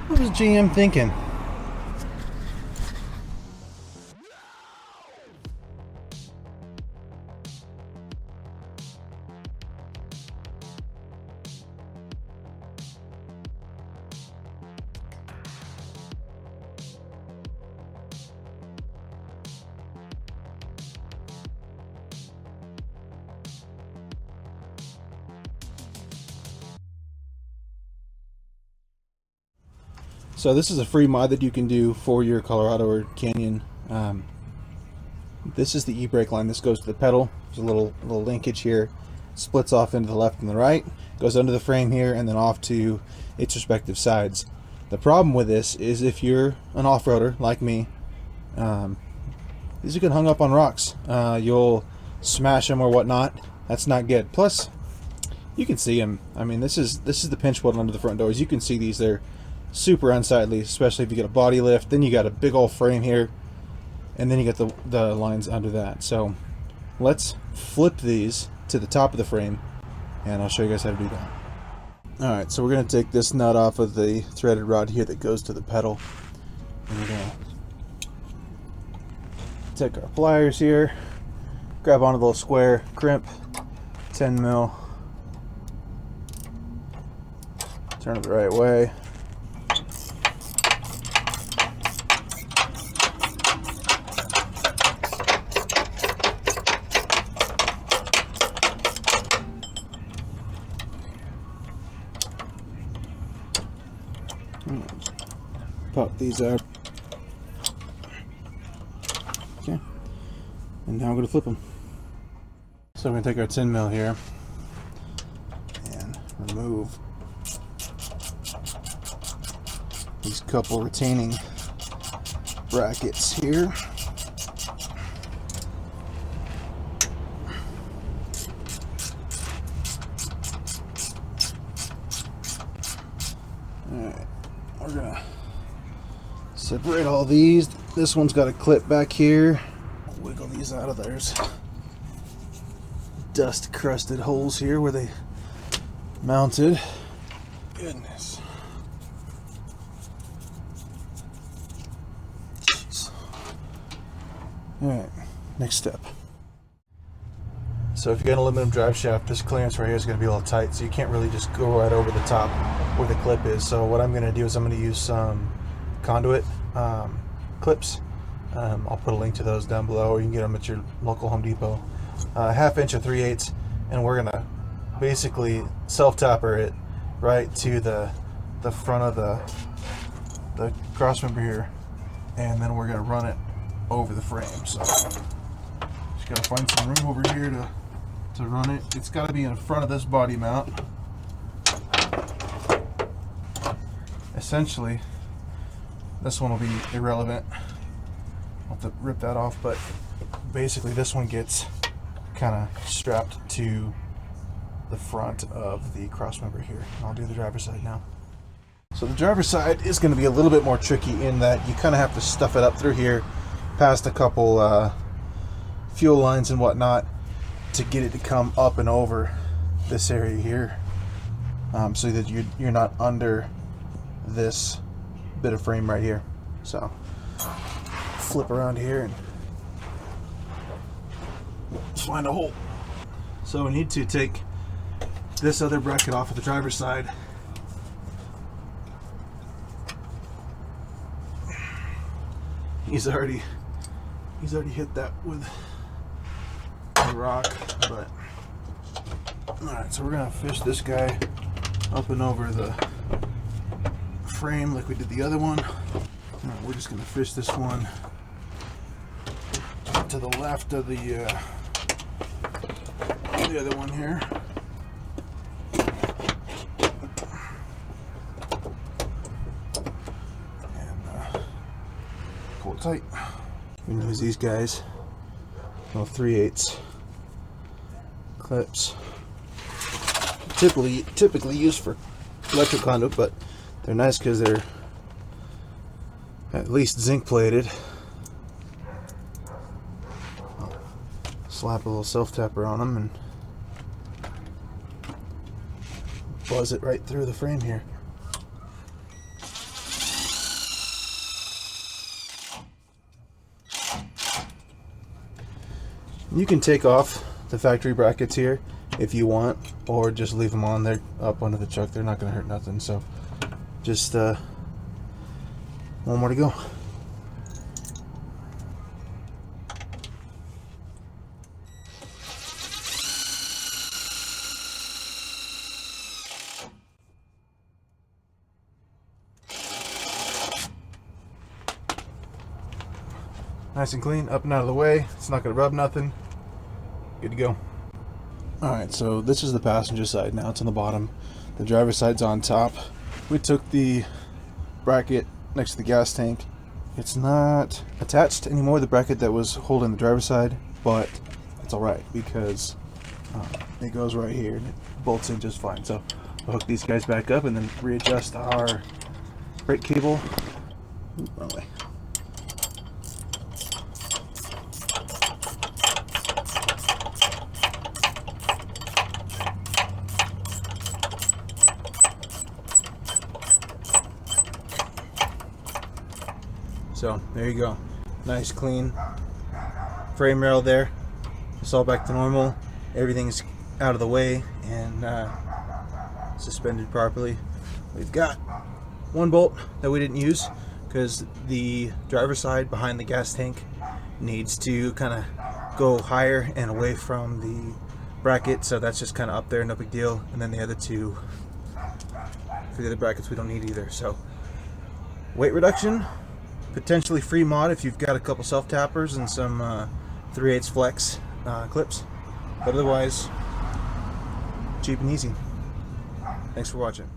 What was GM thinking? So this is a free mod that you can do for your Colorado or Canyon. This is the e-brake line. This goes to the pedal. There's a little linkage here. Splits off into the left and the right. Goes under the frame here and then off to its respective sides. The problem with this is if you're an off-roader like me, these are get hung up on rocks. You'll smash them or whatnot. That's not good. Plus, you can see them. I mean, this is the pinch weld under the front doors. You can see these. They're super unsightly, especially if you get a body lift. Then you got a big old frame here, and then you got the lines under that. So let's flip these to the top of the frame, and I'll show you guys how to do that. Alright, so we're going to take this nut off of the threaded rod here that goes to the pedal. And we're going to take our pliers here, grab onto the little square, crimp, 10 mil, turn it the right way. Pop these out. Okay. And now I'm going to flip them. So I'm going to take our 10 mil here and remove these couple retaining brackets here. Alright, we're going to separate all these. This one's got a clip back here. Wiggle these out of theirs. Dust crusted holes here where they mounted. Goodness. Jeez. Alright, next step. So if you got an aluminum drive shaft, this clearance right here is going to be a little tight, so you can't really just go right over the top where the clip is. So what I'm going to do is I'm going to use some conduit clips. I'll put a link to those down below, or you can get them at your local Home Depot. 1/2 inch or 3/8, and we're gonna basically self-tapper it right to the front of the cross member here, and then we're gonna run it over the frame. So just gotta find some room over here to run it. It's got to be in front of this body mount. Essentially, this one will be irrelevant. I'll have to rip that off, but basically this one gets kind of strapped to the front of the cross member here. I'll do the driver's side now. So the driver's side is going to be a little bit more tricky in that you kind of have to stuff it up through here, past a couple fuel lines and whatnot, to get it to come up and over this area here, so that you're not under this bit of frame right here. So flip around here and find a hole. So we need to take this other bracket off of the driver's side. He's already hit that with a rock, but alright, so we're gonna fish this guy up and over the frame like we did the other one. Alright, we're just gonna fish this one to the left of the other one here. And pull it tight. We can use these guys, little 3/8 clips. Typically used for electric conduit, but they're nice because they're at least zinc plated. I'll slap a little self tapper on them and buzz it right through the frame here. You can take off the factory brackets here if you want, or just leave them on there up under the truck. They're not going to hurt nothing. So just one more to go. Nice and clean, up and out of the way. It's not going to rub nothing. Good to go. Alright, so this is the passenger side. Now it's on the bottom. The driver's side's on top. We took the bracket next to the gas tank. It's not attached anymore, the bracket that was holding the driver's side, but it's alright because it goes right here and it bolts in just fine. So we'll hook these guys back up and then readjust our brake cable. Ooh, wrong way. So there you go, nice clean frame rail there. It's all back to normal. Everything's out of the way and suspended properly. We've got one bolt that we didn't use because the driver's side behind the gas tank needs to kind of go higher and away from the bracket, so that's just kind of up there, no big deal. And then the other two, for the other brackets, we don't need either. So weight reduction, potentially free mod if you've got a couple self tappers and some 3/8 flex clips, but otherwise cheap and easy. Thanks for watching.